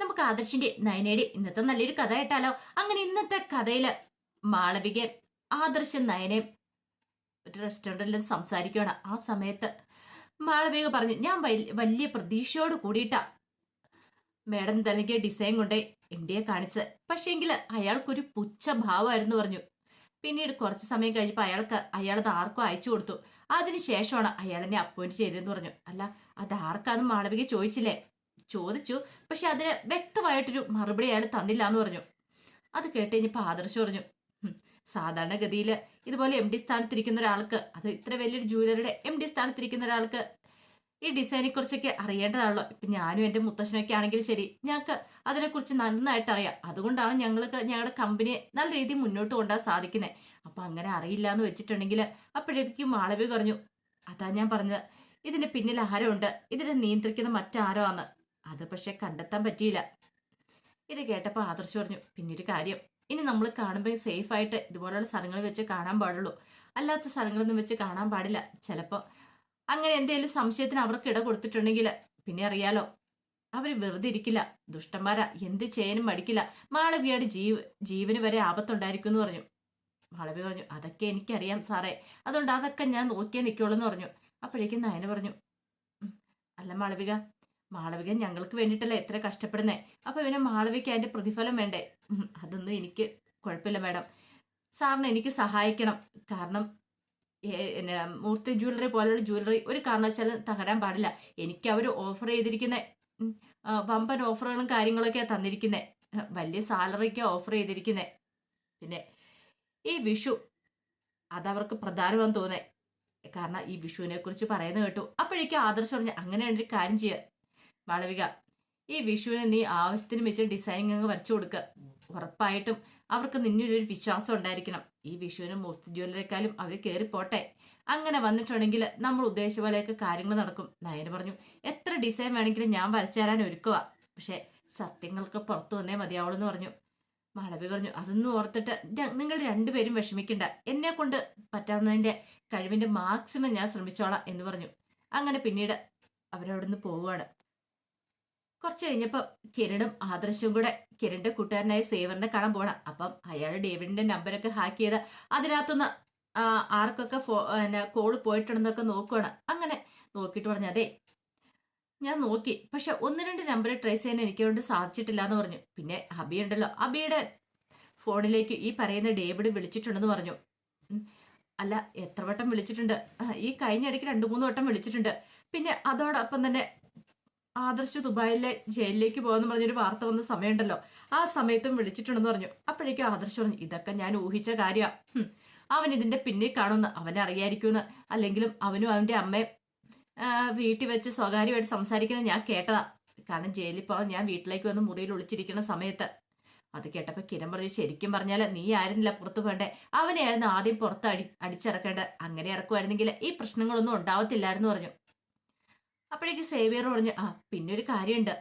നമുക്ക് ആദർശിന്റെ നയനയുടെ ഇന്നത്തെ നല്ലൊരു കഥ കേട്ടാലോ? അങ്ങനെ ഇന്നത്തെ കഥയില് മാളവികയും ആദർശം നയനയും ഒരു റെസ്റ്റോറന്റിൽ സംസാരിക്കുകയാണ്. ആ സമയത്ത് മാളവിക പറഞ്ഞു, ഞാൻ വലിയ പ്രതീക്ഷയോട് കൂടിയിട്ടാ മേഡം തനിക്ക് ഡിസൈൻ കൊണ്ട് എം ഡിയെ കാണിച്ച്. പക്ഷേങ്കിൽ അയാൾക്കൊരു പുച്ഛഭാവമായിരുന്നു പറഞ്ഞു. പിന്നീട് കുറച്ച് സമയം കഴിഞ്ഞപ്പോൾ അയാളത് ആർക്കും അയച്ചു കൊടുത്തു. അതിനുശേഷമാണ് അയാൾ എന്നെ അപ്പോയിന്റ് ചെയ്തതെന്ന് പറഞ്ഞു. അല്ല, അത് ആർക്കാന്ന് മാളവിക ചോദിച്ചില്ലേ? ചോദിച്ചു, പക്ഷെ അതിന് വ്യക്തമായിട്ടൊരു മറുപടി അയാൾ തന്നില്ല എന്ന് പറഞ്ഞു. അത് കേട്ട് കഴിഞ്ഞപ്പോൾ ആദർശ് പറഞ്ഞു, സാധാരണഗതിയിൽ ഇതുപോലെ എം ഡി സ്ഥാനത്തിരിക്കുന്ന ഒരാൾക്ക്, അത് ഇത്ര വലിയൊരു ജൂവലറിയുടെ എം ഡി സ്ഥാനത്തിരിക്കുന്ന ഒരാൾക്ക് ഈ ഡിസൈനെ കുറിച്ചൊക്കെ അറിയേണ്ടതാണല്ലോ. ഇപ്പൊ ഞാനും എന്റെ മുത്തശ്ശനൊക്കെ ആണെങ്കിലും ശരി, ഞങ്ങൾക്ക് അതിനെക്കുറിച്ച് നന്നായിട്ട് അറിയാം. അതുകൊണ്ടാണ് ഞങ്ങൾക്ക് ഞങ്ങളുടെ കമ്പനിയെ നല്ല രീതിയിൽ മുന്നോട്ട് കൊണ്ടുപോകാൻ സാധിക്കുന്നത്. അപ്പൊ അങ്ങനെ അറിയില്ല എന്ന് വെച്ചിട്ടുണ്ടെങ്കിൽ അപ്പോഴേക്കും മാളവി പറഞ്ഞു, അതാ ഞാൻ പറഞ്ഞത്, ഇതിന്റെ പിന്നിൽ ആരോ ഉണ്ട്, ഇതിനെ നിയന്ത്രിക്കുന്ന മറ്റാരോ ആണ്. അത് പക്ഷെ കണ്ടെത്താൻ പറ്റിയില്ല. ഇത് കേട്ടപ്പോൾ ആദർശ് പറഞ്ഞു, പിന്നൊരു കാര്യം, ഇനി നമ്മൾ കാണുമ്പോൾ സേഫ് ആയിട്ട് ഇതുപോലുള്ള സ്ഥലങ്ങൾ വെച്ച് കാണാൻ പാടുള്ളൂ, അല്ലാത്ത സ്ഥലങ്ങളൊന്നും വെച്ച് കാണാൻ പാടില്ല. ചിലപ്പോൾ അങ്ങനെ എന്തെങ്കിലും സംശയത്തിന് അവർക്ക് ഇട കൊടുത്തിട്ടുണ്ടെങ്കിൽ പിന്നെ അറിയാലോ, അവർ വെറുതെ ഇരിക്കില്ല, ദുഷ്ടന്മാരാ, എന്ത് ചെയ്യാനും മടിക്കില്ല. മാളവിയുടെ ജീവന് വരെ ആപത്തുണ്ടായിരിക്കും എന്ന് പറഞ്ഞു. മാളവി പറഞ്ഞു, അതൊക്കെ എനിക്കറിയാം സാറേ, അതുകൊണ്ട് അതൊക്കെ ഞാൻ നോക്കിയേ നിൽക്കുള്ളൂ എന്ന് പറഞ്ഞു. അപ്പോഴേക്കും നയന പറഞ്ഞു, അല്ല മാളവിക, മാളവിക ഞങ്ങൾക്ക് വേണ്ടിയിട്ടല്ല എത്ര കഷ്ടപ്പെടുന്നേ, അപ്പൊ പിന്നെ മാളവിക അതിന്റെ പ്രതിഫലം വേണ്ടേ? അതൊന്നും എനിക്ക് കുഴപ്പമില്ല മാഡം, സാറിന് എനിക്ക് സഹായിക്കണം. കാരണം മൂർത്തി ജ്വല്ലറി പോലുള്ള ജ്വല്ലറി ഒരു കാരണവശാലും തകരാൻ പാടില്ല. എനിക്ക് അവർ ഓഫർ ചെയ്തിരിക്കുന്ന വമ്പൻ ഓഫറുകളും കാര്യങ്ങളൊക്കെയാ തന്നിരിക്കുന്നത്, വലിയ സാലറിക്കാ ഓഫർ ചെയ്തിരിക്കുന്നത്. പിന്നെ ഈ വിഷു അതവർക്ക് പ്രധാനമെന്ന് തോന്നേ, കാരണം ഈ വിഷുവിനെ കുറിച്ച് പറയുന്നത് കേട്ടു. അപ്പോഴേക്കും ആദർശം പറഞ്ഞു, അങ്ങനെ ഒരു കാര്യം ചെയ്യുക മാളവിക, ഈ വിഷുവിന് നീ ആവശ്യത്തിന് വെച്ച് ഡിസൈനിങ് അങ്ങ് വരച്ചു കൊടുക്കുക. ഉറപ്പായിട്ടും അവർക്ക് നിന്നൊരു വിശ്വാസം ഉണ്ടായിരിക്കണം. ഈ വിഷുവിന് മൂർത്തി ജ്വല്ലറിക്കാലും അവർ കയറിപ്പോട്ടെ. അങ്ങനെ വന്നിട്ടുണ്ടെങ്കിൽ നമ്മൾ ഉദ്ദേശിച്ച പോലെയൊക്കെ കാര്യങ്ങൾ നടക്കും. നയന് പറഞ്ഞു, എത്ര ഡിസൈൻ വേണമെങ്കിലും ഞാൻ വരച്ചു തരാൻ ഒരുക്കുക, പക്ഷെ സത്യങ്ങൾക്ക് പുറത്തു വന്നേ മതിയാവുള്ളൂ എന്ന് പറഞ്ഞു. മാളവി പറഞ്ഞു, അതൊന്നും ഓർത്തിട്ട് നിങ്ങൾ രണ്ടുപേരും വിഷമിക്കണ്ട, എന്നെ കൊണ്ട് പറ്റാവുന്നതിന്റെ കഴിവിന്റെ മാക്സിമം ഞാൻ ശ്രമിച്ചോളാം എന്ന് പറഞ്ഞു. അങ്ങനെ പിന്നീട് അവരവിടുന്ന് പോവുകയാണ്. കുറച്ച് കഴിഞ്ഞപ്പോൾ കിരണും ആദർശവും കൂടെ കിരണിന്റെ കൂട്ടുകാരനായ സേവറിനെ കാണാൻ പോണം. അപ്പം അയാൾ ഡേവിഡിന്റെ നമ്പരൊക്കെ ഹാക്ക് ചെയ്ത് അതിനകത്തുനിന്ന് ആർക്കൊക്കെ കോള് പോയിട്ടുണ്ടെന്നൊക്കെ നോക്കുവാണ്. അങ്ങനെ നോക്കിയിട്ട് പറഞ്ഞു, അതെ ഞാൻ നോക്കി, പക്ഷെ ഒന്ന് രണ്ട് നമ്പർ ട്രേസ് ചെയ്യാൻ എനിക്ക് കൊണ്ട് സാധിച്ചിട്ടില്ല എന്ന് പറഞ്ഞു. പിന്നെ അബി ഉണ്ടല്ലോ, അബിയുടെ ഫോണിലേക്ക് ഈ പറയുന്ന ഡേവിഡ് വിളിച്ചിട്ടുണ്ടെന്ന് പറഞ്ഞു. അല്ല, എത്ര വട്ടം വിളിച്ചിട്ടുണ്ട്? ഈ കഴിഞ്ഞ ഇടയ്ക്ക് 2-3 വട്ടം വിളിച്ചിട്ടുണ്ട്. പിന്നെ അതോടൊപ്പം തന്നെ ആദർശ് ദുബായിലെ ജയിലിലേക്ക് പോകുമെന്ന് പറഞ്ഞൊരു വാർത്ത വന്ന സമയമുണ്ടല്ലോ, ആ സമയത്തും വിളിച്ചിട്ടുണ്ടെന്ന് പറഞ്ഞു. അപ്പോഴേക്കും ആദർശ് പറഞ്ഞു, ഇതൊക്കെ ഞാൻ ഊഹിച്ച കാര്യമാണ്, അവൻ ഇതിന്റെ പിന്നിൽ കാണുമെന്ന് അവനെ അറിയായിരിക്കുമെന്ന്. അല്ലെങ്കിലും അവനും അവന്റെ അമ്മയും വീട്ടിൽ വെച്ച് സ്വകാര്യമായിട്ട് സംസാരിക്കുന്നത് ഞാൻ കേട്ടതാ. കാരണം ജയിലിൽ പോകാൻ ഞാൻ വീട്ടിലേക്ക് വന്ന് മുറിയിൽ ഒളിച്ചിരിക്കുന്ന സമയത്ത്. അത് കേട്ടപ്പോൾ കിരൺ പറഞ്ഞു, ശരിക്കും പറഞ്ഞാൽ നീ ആയിരുന്നില്ല പുറത്തു പോകണ്ടേ, അവനെയായിരുന്നു ആദ്യം പുറത്ത് അടിച്ചിറക്കേണ്ടത്. അങ്ങനെ ഇറക്കുമായിരുന്നെങ്കിൽ ഈ പ്രശ്നങ്ങളൊന്നും ഉണ്ടാവത്തില്ലായിരുന്നു പറഞ്ഞു. അപ്പോഴേക്ക് സേവിയർ പറഞ്ഞു, പിന്നെ ഒരു കാര്യമുണ്ട്,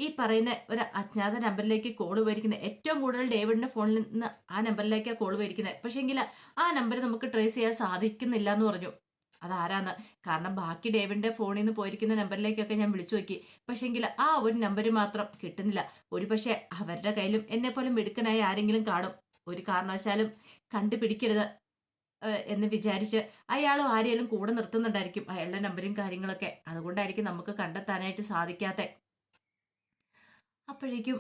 ഈ പറയുന്ന ഒരു അജ്ഞാത നമ്പറിലേക്ക് കോള് വരിക്കുന്നത് ഏറ്റവും കൂടുതൽ ഡേവിഡിന്റെ ഫോണിൽ നിന്ന് ആ നമ്പറിലേക്കാണ് കോള് വരിക്കുന്നത്. പക്ഷേങ്കിൽ ആ നമ്പർ നമുക്ക് ട്രേസ് ചെയ്യാൻ സാധിക്കുന്നില്ല എന്ന് പറഞ്ഞു. അതാരാന്ന്? കാരണം ബാക്കി ഡേവിഡിന്റെ ഫോണിൽ നിന്ന് പോയിരിക്കുന്ന നമ്പറിലേക്കൊക്കെ ഞാൻ വിളിച്ചു നോക്കി, പക്ഷേങ്കിൽ ആ ഒരു നമ്പർ മാത്രം കിട്ടുന്നില്ല. ഒരു പക്ഷേ അവരുടെ കയ്യിലും എന്നെ പോലെ മിടുക്കനായ ആരെങ്കിലും കാണും. ഒരു കാരണവശാലും കണ്ടുപിടിക്കരുത് എന്ന് വിചാരിച്ച് അയാളും ആരെയും കൂടെ നിർത്തുന്നുണ്ടായിരിക്കും, അയാളുടെ നമ്പരും കാര്യങ്ങളൊക്കെ. അതുകൊണ്ടായിരിക്കും നമുക്ക് കണ്ടെത്താനായിട്ട് സാധിക്കാത്ത. അപ്പോഴേക്കും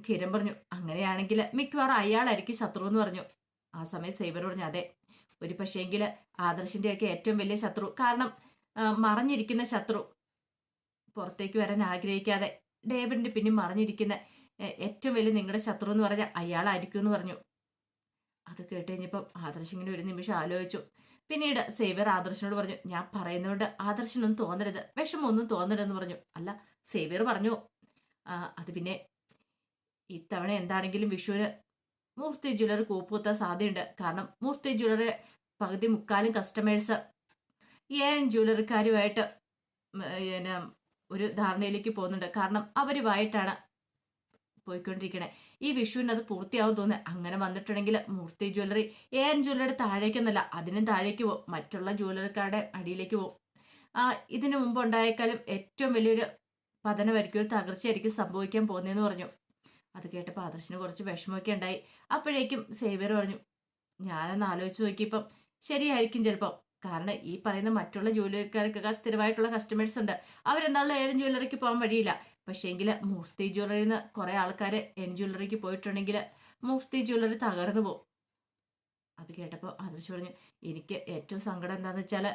കിരൺ പറഞ്ഞു, അങ്ങനെയാണെങ്കിൽ മിക്കവാറും അയാളായിരിക്കും ശത്രു എന്ന് പറഞ്ഞു. ആ സമയം സൈബർ പറഞ്ഞു, അതെ, ഒരു പക്ഷേങ്കിൽ ആദർശിന്റെയൊക്കെ ഏറ്റവും വലിയ ശത്രു, കാരണം മറഞ്ഞിരിക്കുന്ന ശത്രു, പുറത്തേക്ക് വരാൻ ആഗ്രഹിക്കാതെ ഡേവിഡിന്റെ പിന്നെ മറഞ്ഞിരിക്കുന്ന ഏറ്റവും വലിയ നിങ്ങളുടെ ശത്രു എന്ന് പറഞ്ഞാൽ അയാളായിരിക്കും എന്ന് പറഞ്ഞു. അത് കേട്ട് കഴിഞ്ഞപ്പം ആദർശ് ഇങ്ങനെ ഒരു നിമിഷം ആലോചിച്ചു. പിന്നീട് സേവ്യർ ആദർശിനോട് പറഞ്ഞു, ഞാൻ പറയുന്നതുകൊണ്ട് ആദർശനൊന്നും തോന്നരുത്, വിഷമമൊന്നും തോന്നരുതെന്ന് പറഞ്ഞു. അല്ല, സേവ്യർ പറഞ്ഞു, അത് പിന്നെ ഇത്തവണ എന്താണെങ്കിലും വിഷുവിന് മൂർത്തി ജ്വല്ലറി കൂപ്പുകുത്താൻ സാധ്യതയുണ്ട്. കാരണം മൂർത്തി ജ്വല്ലറി പകുതി മുക്കാലും കസ്റ്റമേഴ്സ് ഏഴൻ ജ്വല്ലറിക്കാരുമായിട്ട് പിന്നെ ഒരു ധാരണയിലേക്ക് പോകുന്നുണ്ട്. കാരണം അവരുമായിട്ടാണ് പോയിക്കൊണ്ടിരിക്കണേ. ഈ വിഷുവിന് അത് പൂർത്തിയാവും തോന്നുന്നത്. അങ്ങനെ വന്നിട്ടുണ്ടെങ്കിൽ മൂർത്തി ജ്വല്ലറി ഏൻ ജ്വല്ലറിയുടെ താഴേക്കെന്നല്ല, അതിനും താഴേക്ക് പോകും, മറ്റുള്ള ജ്വല്ലറിക്കാരുടെ അടിയിലേക്ക് പോകും. ഇതിനു മുമ്പ് ഉണ്ടായേക്കാളും ഏറ്റവും വലിയൊരു പതനമായിരിക്കും, ഒരു തകർച്ചയായിരിക്കും സംഭവിക്കാൻ പോകുന്നതെന്ന് പറഞ്ഞു. അത് കേട്ടപ്പോൾ ആദർശിന് കുറച്ച് വിഷമമൊക്കെ ഉണ്ടായി. അപ്പോഴേക്കും സേവ്യർ പറഞ്ഞു, ഞാനൊന്ന് ആലോചിച്ച് നോക്കിയപ്പം ശരിയായിരിക്കും ചിലപ്പോൾ. കാരണം ഈ പറയുന്ന മറ്റുള്ള ജ്വല്ലറിക്കാർക്കൊക്കെ സ്ഥിരമായിട്ടുള്ള കസ്റ്റമേഴ്സ് ഉണ്ട്. അവരെന്താണല്ലോ ഏഴ് ജ്വല്ലറിക്ക് പോകാൻ വഴിയില്ല. പക്ഷേങ്കിൽ മൂർത്തി ജ്വല്ലറിയിൽ നിന്ന് കുറേ ആൾക്കാർ എൻ ജ്വല്ലറിക്ക് പോയിട്ടുണ്ടെങ്കിൽ മൂർത്തി ജ്വല്ലറി തകർന്നു പോകും. അത് കേട്ടപ്പോൾ ആദർശ് പറഞ്ഞു, എനിക്ക് ഏറ്റവും സങ്കടം എന്താണെന്ന് വെച്ചാൽ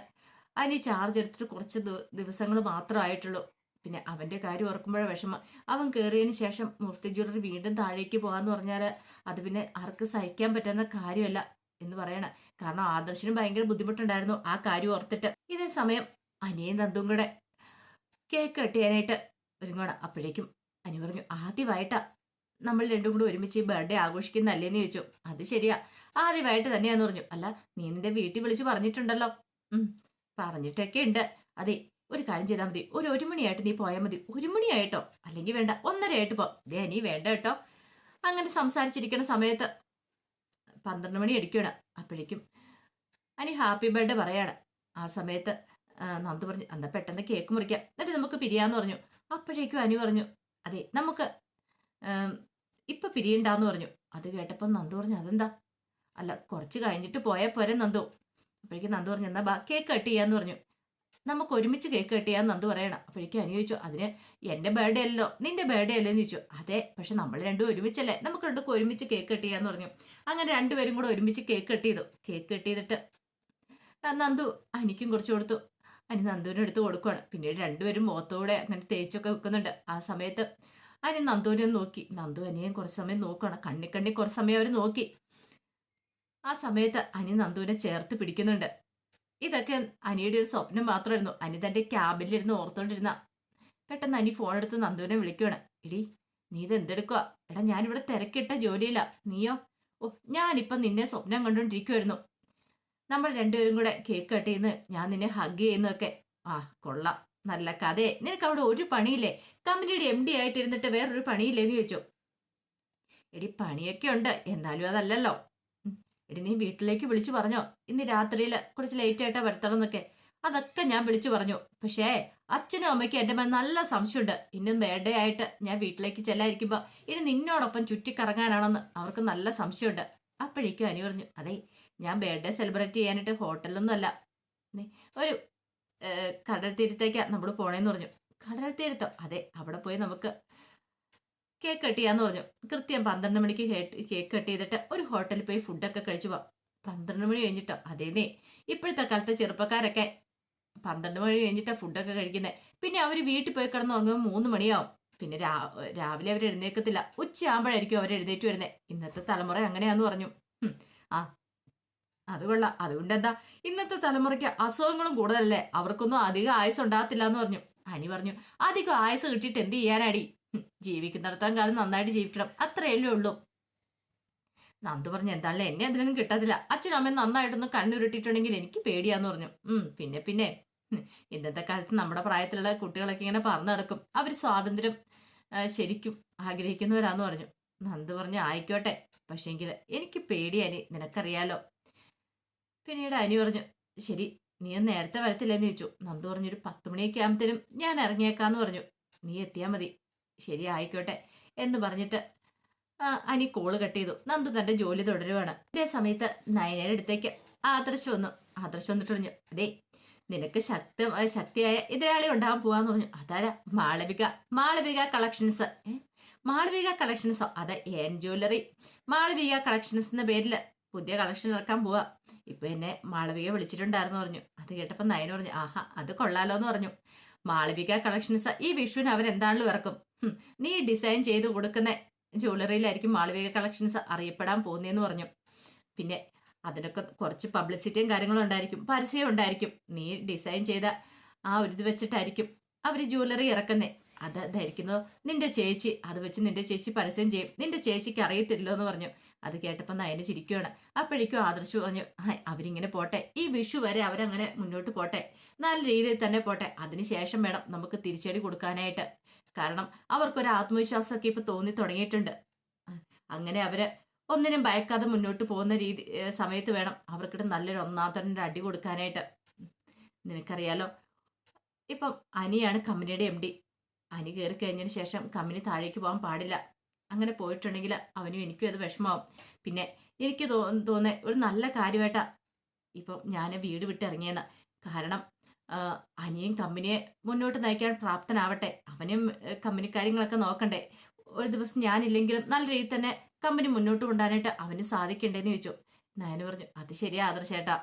അതിന് ചാർജ് എടുത്തിട്ട് കുറച്ച് ദിവസങ്ങൾ മാത്രമേ ആയിട്ടുള്ളൂ. പിന്നെ അവൻ്റെ കാര്യം ഓർക്കുമ്പോഴേ വിഷമം. അവൻ കയറിയതിന് ശേഷം മൂർത്തി ജ്വല്ലറി വീണ്ടും താഴേക്ക് പോകാന്ന് പറഞ്ഞാൽ അത് പിന്നെ ആർക്ക് സഹിക്കാൻ പറ്റുന്ന കാര്യമല്ല എന്ന് പറയണം. കാരണം ആദർശിനും ഭയങ്കര ബുദ്ധിമുട്ടുണ്ടായിരുന്നു ആ കാര്യം ഓർത്തിട്ട്. ഇതേ സമയം അനിയും നന്ദും കൂടെ കേക്ക് കെട്ടിയാനായിട്ട് ഒരുങ്ങണം. അപ്പോഴേക്കും അനി പറഞ്ഞു, ആദ്യമായിട്ടാ നമ്മൾ രണ്ടും കൂടെ ഒരുമിച്ച് ഈ ബർത്ത്ഡേ ആഘോഷിക്കുന്നല്ലേന്ന് ചോദിച്ചു. അത് ശരിയാ, ആദ്യമായിട്ട് തന്നെയാന്ന് പറഞ്ഞു. അല്ല, നീ നിന്റെ വീട്ടിൽ വിളിച്ച് പറഞ്ഞിട്ടുണ്ടല്ലോ? പറഞ്ഞിട്ടൊക്കെ ഉണ്ട്. അതെ, ഒരു കാര്യം ചെയ്താൽ മതി, ഒരു മണിയായിട്ട് നീ പോയാൽ മതി. 1 മണിയായിട്ടോ? അല്ലെങ്കിൽ വേണ്ട, 1:30 പോ. ദേ നീ വേണ്ട കേട്ടോ. അങ്ങനെ സംസാരിച്ചിരിക്കുന്ന സമയത്ത് 12 മണി അടിക്കുകയാണ്. അപ്പോഴേക്കും അനി ഹാപ്പി ബർത്ത്ഡേ പറയാണ്. ആ സമയത്ത് നന്ദു പറഞ്ഞു, എന്നാ പെട്ടെന്ന് കേക്ക് മുറിക്കാം, എന്നിട്ട് നമുക്ക് പിരിയാന്ന് പറഞ്ഞു. അപ്പോഴേക്കും അനി പറഞ്ഞു, അതെ നമുക്ക് ഇപ്പൊ പിരിയണ്ടാന്ന് പറഞ്ഞു. അത് കേട്ടപ്പം നന്ദു പറഞ്ഞു, അതെന്താ? അല്ല, കുറച്ച് കഴിഞ്ഞിട്ട് പോയാൽ പോരെ നന്ദു. അപ്പോഴേക്കും നന്ദു പറഞ്ഞു, എന്നാ കേക്ക് കട്ട് ചെയ്യാന്ന് പറഞ്ഞു. നമുക്ക് ഒരുമിച്ച് കേക്ക് കട്ട് ചെയ്യാന്ന് നന്ദു പറയണം. അപ്പോഴേക്കും അനു ചോദിച്ചു, അതിന് എന്റെ ബർത്ത്ഡേ അല്ലല്ലോ നിന്റെ ബർത്ത്ഡേ അല്ലേന്ന് ചോദിച്ചു. അതെ, പക്ഷെ നമ്മൾ രണ്ടും ഒരുമിച്ചല്ലേ, നമുക്ക് രണ്ടും ഒരുമിച്ച് കേക്ക് കട്ട് ചെയ്യാന്ന് പറഞ്ഞു. അങ്ങനെ രണ്ടുപേരും കൂടെ ഒരുമിച്ച് കേക്ക് കട്ട് ചെയ്തു. കേക്ക് കട്ട് ചെയ്തിട്ട് നന്ദു അനിക്കും കുറച്ച് കൊടുത്തു. അനി നന്ദുവിനെ എടുത്ത് കൊടുക്കുവാണ്. പിന്നീട് രണ്ടുപേരും മുഖത്തോടെ അങ്ങനെ തേച്ചൊക്കെ വെക്കുന്നുണ്ട്. ആ സമയത്ത് അനി നന്ദുവിനെ നോക്കി. നന്ദു അനിയും കുറച്ച് സമയം നോക്കുകയാണ്. കണ്ണി കുറച്ച് സമയം അവർ നോക്കി. ആ സമയത്ത് അനി നന്ദുവിനെ ചേർത്ത് പിടിക്കുന്നുണ്ട്. ഇതൊക്കെ അനിയുടെ ഒരു സ്വപ്നം മാത്രമായിരുന്നു. അനി തന്റെ ക്യാബിലിരുന്ന് ഓർത്തോണ്ടിരുന്ന. പെട്ടെന്ന് അനി ഫോൺ എടുത്ത് നന്ദുവിനെ വിളിക്കുകയാണ്. എടി, നീ ഇത് എന്തെടുക്കുക? എടാ, ഞാനിവിടെ തിരക്കിട്ട ജോലിയില്ല. നീയോ? ഓ, ഞാനിപ്പം നിന്നെ സ്വപ്നം കണ്ടുകൊണ്ടിരിക്കുമായിരുന്നു. നമ്മൾ രണ്ടുപേരും കൂടെ കേക്ക് കട്ട് ചെയ്യുന്നു, ഞാൻ നിന്നെ ഹഗ് ചെയ്യുന്നതൊക്കെ. ആ, കൊള്ളാം, നല്ല കഥയെ. നിനക്ക് അവിടെ ഒരു പണിയില്ലേ? കമ്പനിയുടെ MD ആയിട്ടിരുന്നിട്ട് വേറൊരു പണിയില്ലേന്ന് ചോദിച്ചു. എടി, പണിയൊക്കെ ഉണ്ട്, എന്നാലും അതല്ലല്ലോ. എടി, നീ വീട്ടിലേക്ക് വിളിച്ചു പറഞ്ഞോ ഇന്ന് രാത്രിയിൽ കുറച്ച് ലേറ്റ് ആയിട്ടാ വരുത്തണം എന്നൊക്കെ? അതൊക്കെ ഞാൻ വിളിച്ചു പറഞ്ഞു. പക്ഷേ അച്ഛനും അമ്മയ്ക്കും എൻ്റെ മേൽ നല്ല സംശയമുണ്ട്. ഇന്നും ബർത്ത്ഡേ ആയിട്ട് ഞാൻ വീട്ടിലേക്ക് ചെല്ലാതിരിക്കുമ്പോൾ ഇനി നിന്നോടൊപ്പം ചുറ്റിക്കറങ്ങാനാണെന്ന് അവർക്ക് നല്ല സംശയമുണ്ട്. അപ്പോഴേക്കും അനു പറഞ്ഞു, അതെ, ഞാൻ ബർത്ത്ഡേ സെലിബ്രേറ്റ് ചെയ്യാനായിട്ട് ഹോട്ടലൊന്നും അല്ല, ഒരു കടൽ തീരത്തേക്കാണ് നമ്മൾ പോണേന്ന് പറഞ്ഞു. കടൽ തീരത്തോ? അതെ, അവിടെ പോയി നമുക്ക് കേക്ക് കട്ട് ചെയ്യാന്ന് പറഞ്ഞു. കൃത്യം 12 മണിക്ക് കേക്ക് കട്ട് ചെയ്തിട്ട് ഒരു ഹോട്ടലിൽ പോയി ഫുഡൊക്കെ കഴിച്ചു പോവാം. 12 മണി കഴിഞ്ഞിട്ടോ? അതേന്നേ, ഇപ്പോഴത്തെ കാലത്തെ ചെറുപ്പക്കാരൊക്കെ 12 മണി കഴിഞ്ഞിട്ടാണ് ഫുഡൊക്കെ കഴിക്കുന്നത്. പിന്നെ അവർ വീട്ടിൽ പോയി കിടന്ന് ഉറങ്ങുമ്പോൾ 3 മണിയാവും. പിന്നെ രാവിലെ അവർ എഴുന്നേക്കത്തില്ല, ഉച്ചയാകുമ്പോഴായിരിക്കും അവർ എഴുന്നേറ്റ് വരുന്നത്. ഇന്നത്തെ തലമുറ അങ്ങനെയാന്ന് പറഞ്ഞു. ആ, അത് കൊള്ളാം. അതുകൊണ്ട് എന്താ, ഇന്നത്തെ തലമുറയ്ക്ക് അസുഖങ്ങളും കൂടുതലല്ലേ, അവർക്കൊന്നും അധികം ആയുസ് ഉണ്ടാകത്തില്ല എന്ന് പറഞ്ഞു. അനി പറഞ്ഞു, അധികം ആയുസ് കിട്ടിയിട്ട് എന്ത് ചെയ്യാനാടി? ജീവിക്കുന്നിടത്തോളം കാലം നന്നായിട്ട് ജീവിക്കണം, അത്രയല്ലേ ഉള്ളൂ. നന്ദു പറഞ്ഞു, എന്താണല്ലേ, എന്നെ അതിനൊന്നും കിട്ടത്തില്ല. അച്ഛനും അമ്മയും നന്നായിട്ടൊന്ന് കണ്ണുരുട്ടിട്ടുണ്ടെങ്കിൽ എനിക്ക് പേടിയാന്ന് പറഞ്ഞു. പിന്നെ ഇന്നത്തെ കാലത്ത് നമ്മുടെ പ്രായത്തിലുള്ള കുട്ടികളൊക്കെ ഇങ്ങനെ പറഞ്ഞു നടക്കും. അവർ സ്വാതന്ത്ര്യം ശരിക്കും ആഗ്രഹിക്കുന്നവരാന്ന് പറഞ്ഞു. നന്ദു പറഞ്ഞു, ആയിക്കോട്ടെ, പക്ഷേങ്കിൽ എനിക്ക് പേടിയാനി, നിനക്കറിയാലോ. പിന്നീട് അനി പറഞ്ഞു, ശരി, നീ നേരത്തെ വരത്തില്ലെന്ന് ചോദിച്ചു. നന്ദു പറഞ്ഞു, ഒരു 10 മണിയൊക്കെ ആകുമ്പത്തേനും ഞാൻ ഇറങ്ങിയേക്കാന്ന് പറഞ്ഞു. നീ എത്തിയാൽ മതി. ശരി, ആയിക്കോട്ടെ എന്ന് പറഞ്ഞിട്ട് അനി കോള് കട്ട് ചെയ്തു. നന്ദു തന്റെ ജോലി തുടരുവാണ്. ഇതേ സമയത്ത് നയനയുടെ അടുത്തേക്ക് ആദർശ് വന്നു. ആദർശ് വന്നിട്ട് പറഞ്ഞു, അതെ, നിനക്ക് ശക്തിയായ എതിരാളി ഉണ്ടാവാൻ പോവാന്ന് പറഞ്ഞു. അതാരാ? മാളവിക കളക്ഷൻസ്. മാളവിക കളക്ഷൻസോ? അതെ, എൻ ജ്വല്ലറി മാളവിക കളക്ഷൻസ് എന്ന പേരിൽ പുതിയ കളക്ഷൻ ഇറക്കാൻ പോവാ. ഇപ്പൊ എന്നെ മാളവിക വിളിച്ചിട്ടുണ്ടായിരുന്നു പറഞ്ഞു. അത് കേട്ടപ്പോ നയന പറഞ്ഞു, ആഹാ, അത് കൊള്ളാലോ എന്ന് പറഞ്ഞു. മാളവിക കളക്ഷൻസ് ഈ വിഷുവിന് അവരെന്താണല്ലോ ഇറക്കും. നീ ഡിസൈൻ ചെയ്ത് കൊടുക്കുന്ന ജ്വല്ലറിയിലായിരിക്കും മാളവിക കളക്ഷൻസ് അറിയപ്പെടാൻ പോകുന്നതെന്ന് പറഞ്ഞു. പിന്നെ അതിനൊക്കെ കുറച്ച് പബ്ലിസിറ്റിയും കാര്യങ്ങളും ഉണ്ടായിരിക്കും, പരസ്യം ഉണ്ടായിരിക്കും. നീ ഡിസൈൻ ചെയ്ത ആ ഒരു ഇത് വെച്ചിട്ടായിരിക്കും അവർ ജ്വല്ലറി ഇറക്കുന്നേ. അത് ധരിക്കുന്നതോ നിന്റെ ചേച്ചി, അത് വെച്ച് നിന്റെ ചേച്ചി പരസ്യം ചെയ്യും, നിന്റെ ചേച്ചിക്ക് അറിയത്തില്ലോ എന്ന് പറഞ്ഞു. അത് കേട്ടപ്പോൾ നയന ചിരിക്കുകയാണ്. അപ്പോഴേക്കും ആദർശ് പറഞ്ഞു, അവരിങ്ങനെ പോട്ടെ, ഈ വിഷു വരെ അവരങ്ങനെ മുന്നോട്ട് പോട്ടെ, നല്ല രീതിയിൽ തന്നെ പോട്ടെ. അതിനുശേഷം വേണം നമുക്ക് തിരിച്ചടി കൊടുക്കാനായിട്ട്. കാരണം അവർക്കൊരു ആത്മവിശ്വാസമൊക്കെ ഇപ്പൊ തോന്നി തുടങ്ങിയിട്ടുണ്ട്. അങ്ങനെ അവര് ഒന്നിനും ഭയക്കാതെ മുന്നോട്ട് പോകുന്ന സമയത്ത് വേണം അവർക്കിട്ട് നല്ലൊരു ഒന്നാന്തരൻ്റെ അടി കൊടുക്കാനായിട്ട്. നിനക്കറിയാലോ, ഇപ്പം അനിയാണ് കമ്പനിയുടെ MD. അനി കയറി കഴിഞ്ഞതിന് ശേഷം കമ്പനി താഴേക്ക് പോകാൻ പാടില്ല. അങ്ങനെ പോയിട്ടുണ്ടെങ്കിൽ അവനും എനിക്കും അത് വിഷമാവും. പിന്നെ എനിക്ക് തോന്നുന്നത് ഒരു നല്ല കാര്യമായിട്ടാ ഇപ്പം ഞാൻ വീട് വിട്ടിറങ്ങിയെന്ന്. കാരണം അനിയും കമ്പനിയെ മുന്നോട്ട് നയിക്കാൻ പ്രാപ്തനാവട്ടെ. അവനും കമ്പനി കാര്യങ്ങളൊക്കെ നോക്കണ്ടേ. ഒരു ദിവസം ഞാനില്ലെങ്കിലും നല്ല രീതിയിൽ തന്നെ കമ്പനി മുന്നോട്ട് കൊണ്ടുപോകാനായിട്ട് അവന് സാധിക്കണ്ടേന്ന് ചോദിച്ചു. നയന പറഞ്ഞു, അത് ശരിയാ ആദർശേട്ടാ.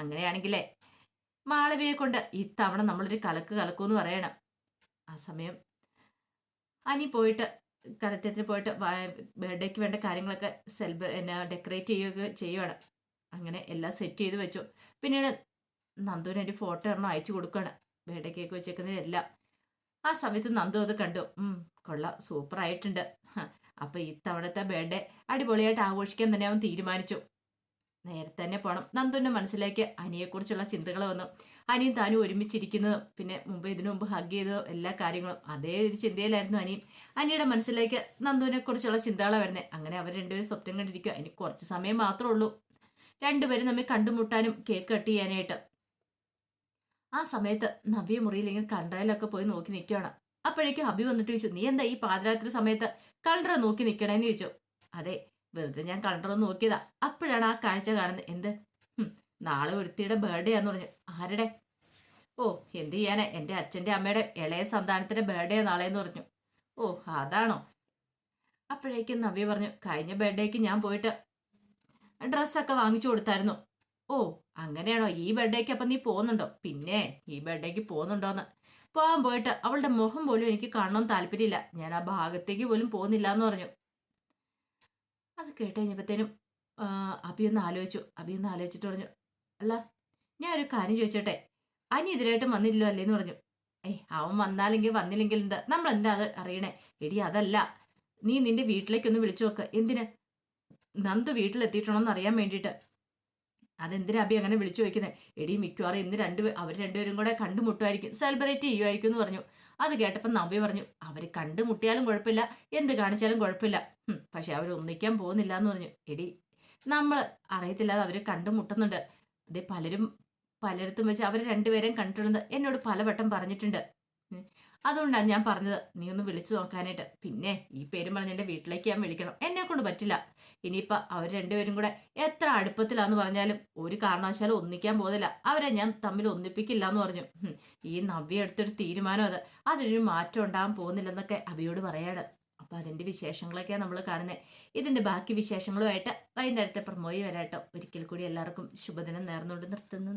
അങ്ങനെയാണെങ്കിലേ മാളവിയെ കൊണ്ട് ഇത്തവണ നമ്മളൊരു കലക്ക് കലക്കൂന്ന് പറയണം. ആ സമയം അനി പോയിട്ട് കടത്തത്തിന് പോയിട്ട് ബർത്ത്ഡേക്ക് വേണ്ട കാര്യങ്ങളൊക്കെ ഡെക്കറേറ്റ് ചെയ്യുകയൊക്കെ ചെയ്യുവാണ്. അങ്ങനെ എല്ലാം സെറ്റ് ചെയ്ത് വെച്ചു. പിന്നീട് നന്ദുവിന് എൻ്റെ ഫോട്ടോ ഒരെണ്ണം അയച്ചു കൊടുക്കുകയാണ്, ബർത്ത്ഡേ കേക്ക് വെച്ചേക്കുന്നതെല്ലാം. ആ സമയത്ത് നന്ദു അത് കണ്ടു. കൊള്ളാം, സൂപ്പറായിട്ടുണ്ട്. അപ്പൊ ഇത്തവണത്തെ ബർത്ത്ഡേ അടിപൊളിയായിട്ട് ആഘോഷിക്കാൻ തന്നെ അവൻ തീരുമാനിച്ചു. നേരത്തെ തന്നെ പോണം. നന്ദുവിന്റെ മനസ്സിലേക്ക് അനിയെക്കുറിച്ചുള്ള ചിന്തകൾ വന്നു. അനിയും താനും ഒരുമിച്ചിരിക്കുന്നതും പിന്നെ ഇതിനു മുമ്പ് ഹഗ് ചെയ്തോ എല്ലാ കാര്യങ്ങളും അതേ ഒരു ചിന്തയിലായിരുന്നു അനിയും. അനിയുടെ മനസ്സിലേക്ക് നന്ദുവിനെ കുറിച്ചുള്ള ചിന്തകളാണ് വരുന്നത്. അങ്ങനെ അവർ രണ്ടുപേരും സ്വപ്നം കണ്ടിരിക്കുക. ഇനി കുറച്ച് സമയം മാത്രമേ ഉള്ളൂ രണ്ടുപേരും തമ്മിൽ കണ്ടുമുട്ടാനും കേക്ക് കട്ട് ചെയ്യാനായിട്ട്. ആ സമയത്ത് നവ്യ മുറിയിലെങ്കിൽ കണ്ടറിലൊക്കെ പോയി നോക്കി നിൽക്കുകയാണ്. അപ്പോഴേക്കും അഭി വന്നിട്ട് ചോദിച്ചു, നീ എന്താ ഈ പാതിരാത്രി സമയത്ത് കണ്ടറ നോക്കി നിൽക്കണേന്ന് ചോദിച്ചു. അതെ, വെറുതെ ഞാൻ കണ്ടറ നോക്കിയതാ. അപ്പോഴാണ് ആ കാഴ്ച കാണുന്നത്. എന്ത്? നാളെ ഒരുത്തിയുടെ ബർത്ത്ഡേ ആന്ന് പറഞ്ഞു. ആരുടെ? ഓ, എന്ത് ചെയ്യാനാ, എൻ്റെ അച്ഛൻ്റെ അമ്മയുടെ ഇളയ സന്താനത്തിന്റെ ബർത്ത്ഡേ നാളെന്ന് പറഞ്ഞു. ഓ, അതാണോ? അപ്പോഴേക്കും നവ്യ പറഞ്ഞു, കഴിഞ്ഞ ബർത്ത്ഡേക്ക് ഞാൻ പോയിട്ട് ഡ്രസ്സൊക്കെ വാങ്ങിച്ചു കൊടുത്തായിരുന്നു. ഓ, അങ്ങനെയാണോ? ഈ ബർത്ത്ഡേക്ക് അപ്പം നീ പോകുന്നുണ്ടോ? പിന്നെ ഈ ബർത്ത്ഡേക്ക് പോകുന്നുണ്ടോന്ന്. പോയിട്ട് അവളുടെ മുഖം പോലും എനിക്ക് കാണണം താല്പര്യമില്ല. ഞാൻ ആ ഭാഗത്തേക്ക് പോലും പോകുന്നില്ല എന്ന് പറഞ്ഞു. അത് കേട്ട് കഴിഞ്ഞപ്പോഴത്തേനും അഭി ഒന്ന് ആലോചിച്ചിട്ട് പറഞ്ഞു, അല്ല, ഞാൻ ഒരു കാര്യം ചോദിച്ചോട്ടെ, അനി ഇതിനായിട്ടും വന്നില്ലല്ലോ അല്ലേന്ന് പറഞ്ഞു. അവൻ വന്നാലെങ്കിൽ വന്നില്ലെങ്കിൽ എന്താ, നമ്മൾ എന്താ അത് അറിയണേ? എടി അതല്ല, നീ നിന്റെ വീട്ടിലേക്കൊന്ന് വിളിച്ചു നോക്ക്. എന്തിന്? നന്ദു വീട്ടിലെത്തിയിട്ടുണ്ടോന്ന് അറിയാൻ വേണ്ടിയിട്ട്. അതെന്തിനാ അഭി അങ്ങനെ വിളിച്ചു ചോദിക്കുന്നത്? എടി മിക്കവാറും ഇന്ന് അവർ രണ്ടുപേരും കൂടെ കണ്ടുമുട്ടുമായിരിക്കും, സെലിബ്രേറ്റ് ചെയ്യുമായിരിക്കും എന്ന് പറഞ്ഞു. അത് കേട്ടപ്പോൾ നവ്യ പറഞ്ഞു, അവർ കണ്ടുമുട്ടിയാലും കുഴപ്പമില്ല, എന്ത് കാണിച്ചാലും കുഴപ്പമില്ല, പക്ഷെ അവർ ഒന്നിക്കാൻ പോകുന്നില്ല എന്ന് പറഞ്ഞു. എടി, നമ്മൾ അറിയത്തില്ലാതെ അവർ കണ്ടുമുട്ടുന്നുണ്ട്. അതേ പലയിടത്തും വെച്ച് അവർ രണ്ടുപേരെയും കണ്ടിട്ടുണ്ടെന്ന് എന്നോട് പലവട്ടം പറഞ്ഞിട്ടുണ്ട്. അതുകൊണ്ടാണ് ഞാൻ പറഞ്ഞത് നീ ഒന്ന് വിളിച്ചു നോക്കാനായിട്ട്. പിന്നെ ഈ പേരും പറഞ്ഞ് എൻ്റെ വീട്ടിലേക്ക് ഞാൻ വിളിക്കണം, എന്നെ കൊണ്ട് പറ്റില്ല. ഇനിയിപ്പോൾ അവർ രണ്ടുപേരും കൂടെ എത്ര അടുപ്പത്തിലാന്ന് പറഞ്ഞാലും ഒരു കാരണവശാലും ഒന്നിക്കാൻ പോകുന്നില്ല. അവരെ ഞാൻ തമ്മിൽ ഒന്നിപ്പിക്കില്ല എന്ന് പറഞ്ഞു. ഈ നവ്യ എടുത്തൊരു തീരുമാനം അതിനൊരു മാറ്റം ഉണ്ടാകാൻ പോകുന്നില്ലെന്നൊക്കെ അഭിയോട് പറയാണ്. അപ്പം അതിൻ്റെ വിശേഷങ്ങളൊക്കെയാണ് നമ്മൾ കാണുന്നത്. ഇതിൻ്റെ ബാക്കി വിശേഷങ്ങളുമായിട്ട് വൈകുന്നേരത്തെ പ്രമോയി വരാട്ടോ. ഒരിക്കൽ കൂടി എല്ലാവർക്കും ശുഭദിനം നേർന്നുകൊണ്ട് നിർത്തുന്നു.